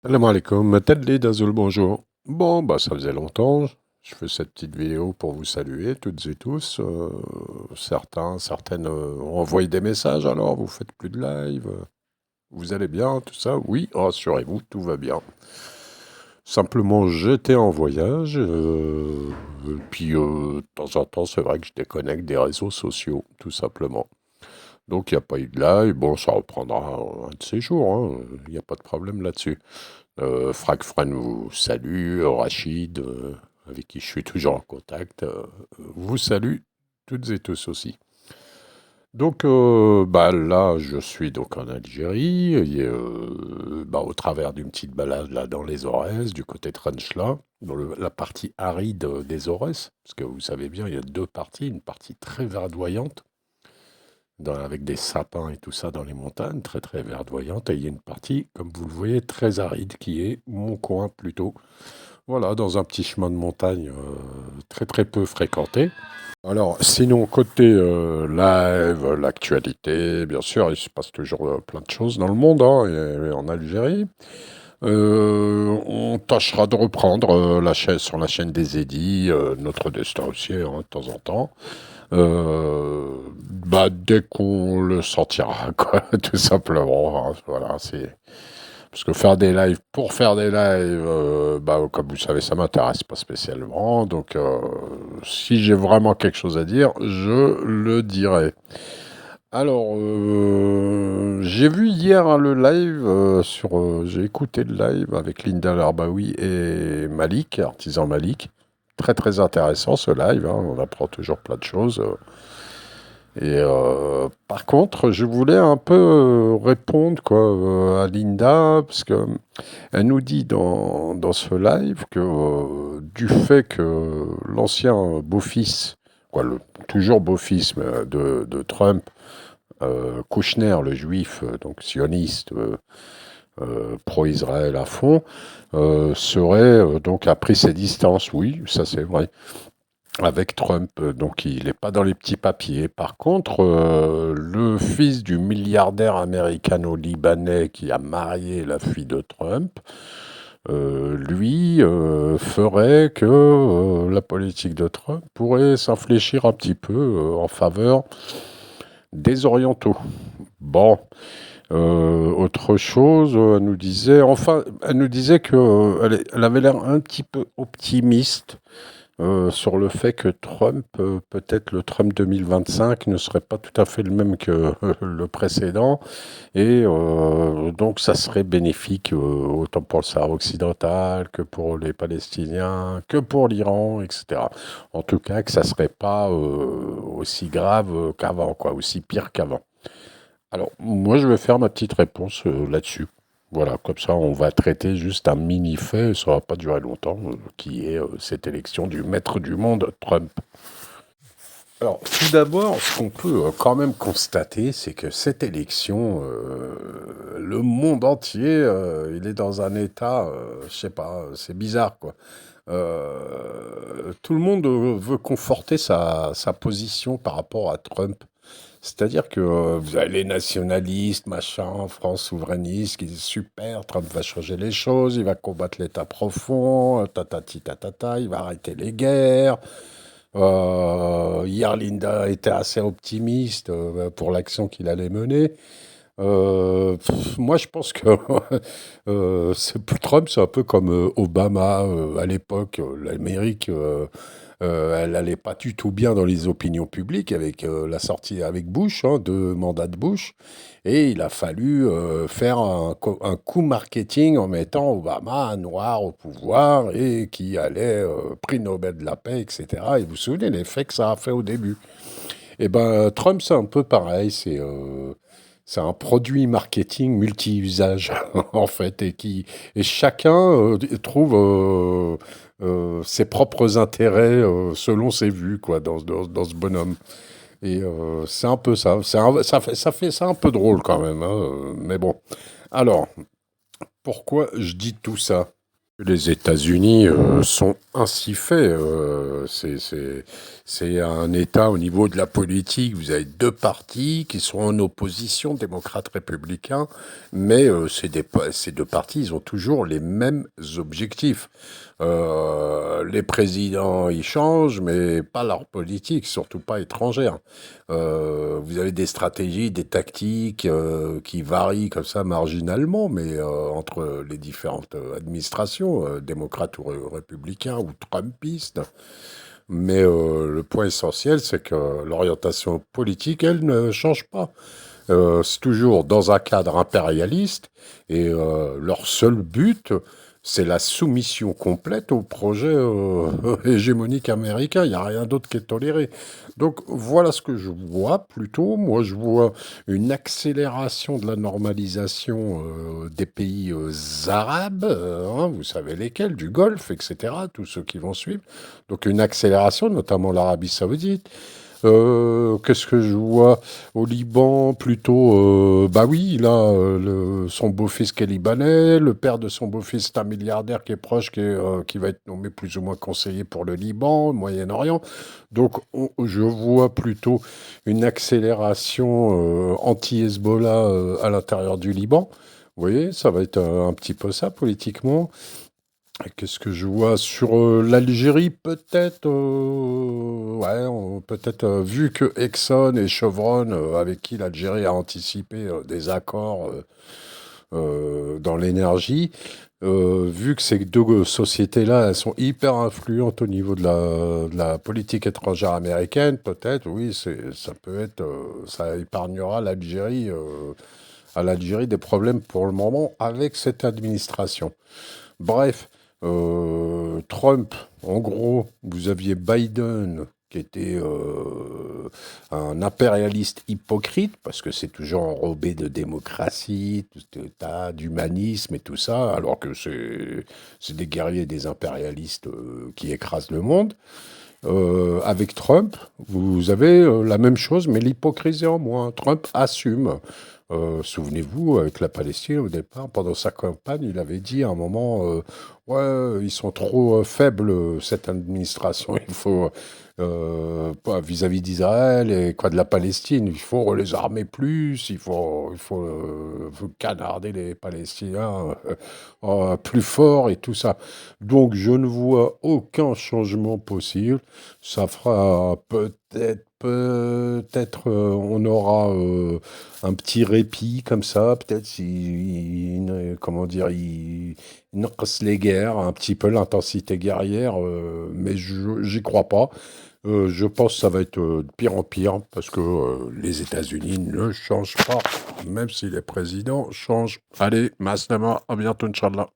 Salam alaikum, Tadli d'Azul, bonjour. Bon, bah ça faisait longtemps, je fais cette petite vidéo pour vous saluer toutes et tous. Certaines ont envoyé des messages, alors vous faites plus de live, vous allez bien, tout ça? Oui, rassurez-vous, tout va bien. Simplement, j'étais en voyage, puis de temps en temps, c'est vrai que je déconnecte des réseaux sociaux, tout simplement. Donc il n'y a pas eu de live, bon, ça reprendra un de ces jours, hein, il n'y a pas de problème là-dessus. Frag Fran vous salue, Rachid, avec qui je suis toujours en contact, vous salue toutes et tous aussi. Donc bah, là, je suis donc en Algérie, et, bah, au travers d'une petite balade là dans les Aurès, du côté de Renchela, dans la partie aride des Aurès, parce que vous savez bien, il y a deux parties, une partie très verdoyante, avec des sapins et tout ça dans les montagnes, très très verdoyante, et il y a une partie, comme vous le voyez, très aride, qui est mon coin plutôt. Voilà, dans un petit chemin de montagne très très peu fréquenté. Alors, sinon, côté live, l'actualité, bien sûr, il se passe toujours plein de choses dans le monde, hein, et en Algérie. On tâchera de reprendre sur la chaîne des Eddy, notre destin aussi, hein, de temps en temps. Bah, dès qu'on le sentira, quoi, tout simplement, hein, voilà, c'est... Parce que faire des lives pour faire des lives, bah, comme vous savez, ça m'intéresse pas spécialement. Donc, si j'ai vraiment quelque chose à dire, je le dirai. Alors, j'ai vu hier hein, le live j'ai écouté le live avec Linda Larbaoui et Malik, artisan Malik. Très très intéressant ce live, hein, on apprend toujours plein de choses. Et par contre, je voulais un peu répondre quoi, à Linda, parce que elle nous dit dans ce live que du fait que l'ancien beau-fils, quoi, toujours beau-fils mais, de Trump, Kouchner, le juif, donc sioniste, pro-Israël à fond, serait donc a pris ses distances. Oui, ça c'est vrai. Avec Trump, donc il n'est pas dans les petits papiers. Par contre, le fils du milliardaire américano-libanais qui a marié la fille de Trump, lui ferait que la politique de Trump pourrait s'infléchir un petit peu en faveur des Orientaux. Bon, autre chose, elle nous disait que elle avait l'air un petit peu optimiste sur le fait que Trump, peut-être le Trump 2025, ne serait pas tout à fait le même que le précédent, et donc ça serait bénéfique autant pour le Sahara occidental que pour les Palestiniens, que pour l'Iran, etc. En tout cas, que ça serait pas aussi grave qu'avant, quoi, aussi pire qu'avant. Alors, moi, je vais faire ma petite réponse là-dessus. Voilà, comme ça, on va traiter juste un mini fait, ça va pas durer longtemps, qui est cette élection du maître du monde, Trump. Alors, tout d'abord, ce qu'on peut quand même constater, c'est que cette élection, le monde entier, il est dans un état, je sais pas, c'est bizarre, quoi. Tout le monde veut conforter sa position par rapport à Trump. C'est-à-dire que vous avez les nationalistes, machin, France souverainiste, qui disent super, Trump va changer les choses, il va combattre l'État profond, tatati tatata, il va arrêter les guerres. Hier, Linda était assez optimiste pour l'action qu'il allait mener. Moi, je pense que Trump, c'est un peu comme Obama à l'époque. L'Amérique, elle n'allait pas du tout bien dans les opinions publiques avec la sortie avec Bush, hein, deux mandats de Bush. Et il a fallu faire un coup marketing en mettant Obama, un noir au pouvoir, et qui allait prix Nobel de la paix, etc. Et vous vous souvenez l'effet que ça a fait au début. Eh ben, Trump, c'est un peu pareil. C'est un produit marketing multi-usage, en fait, et chacun trouve ses propres intérêts selon ses vues, quoi, dans ce bonhomme. Et c'est un peu ça. Ça fait un peu drôle quand même, hein, mais bon. Alors, pourquoi je dis tout ça? Les États-Unis sont ainsi faits. C'est un État au niveau de la politique. Vous avez deux partis qui sont en opposition, démocrates républicains, mais ces deux partis, ils ont toujours les mêmes objectifs. Les présidents, ils changent, mais pas leur politique, surtout pas étrangère. Vous avez des stratégies, des tactiques qui varient comme ça marginalement, mais entre les différentes administrations, démocrates ou républicains ou trumpistes. Mais le point essentiel, c'est que l'orientation politique, elle ne change pas. C'est toujours dans un cadre impérialiste et leur seul but, c'est la soumission complète au projet hégémonique américain. Il n'y a rien d'autre qui est toléré. Donc voilà ce que je vois plutôt. Moi, je vois une accélération de la normalisation des pays arabes, hein, vous savez lesquels, du Golfe, etc., tous ceux qui vont suivre. Donc une accélération, notamment l'Arabie saoudite. Qu'est-ce que je vois au Liban? Plutôt, bah oui, il a son beau-fils qui est libanais, le père de son beau-fils est un milliardaire qui est proche, qui va être nommé plus ou moins conseiller pour le Liban, le Moyen-Orient. Donc je vois plutôt une accélération anti-Hezbollah à l'intérieur du Liban. Vous voyez, ça va être un petit peu ça politiquement. Qu'est-ce que je vois sur l'Algérie? Peut-être, ouais, peut-être vu que Exxon et Chevron, avec qui l'Algérie a anticipé des accords dans l'énergie, vu que ces deux sociétés-là, elles sont hyper influentes au niveau de la politique étrangère américaine, peut-être, oui, ça peut être, ça épargnera à l'Algérie des problèmes pour le moment avec cette administration. Bref, Trump, en gros, vous aviez Biden qui était un impérialiste hypocrite, parce que c'est toujours enrobé de démocratie, d'humanisme et tout ça, alors que c'est des guerriers, des impérialistes qui écrasent le monde. Avec Trump, vous avez la même chose, mais l'hypocrisie en moins. Trump assume. Souvenez-vous, avec la Palestine, au départ, pendant sa campagne, il avait dit à un moment, ouais, ils sont trop faibles, cette administration, il faut, vis-à-vis d'Israël et quoi de la Palestine, il faut les armer plus, faut canarder les Palestiniens plus fort et tout ça. Donc, je ne vois aucun changement possible. Ça fera peut-être, on aura un petit répit comme ça, peut-être comment dire, il naqas les guerres, un petit peu l'intensité guerrière, mais j'y crois pas. Je pense que ça va être de pire en pire parce que les États-Unis ne changent pas, même si les présidents changent. Allez, Maslama, à bientôt, Inch'Allah.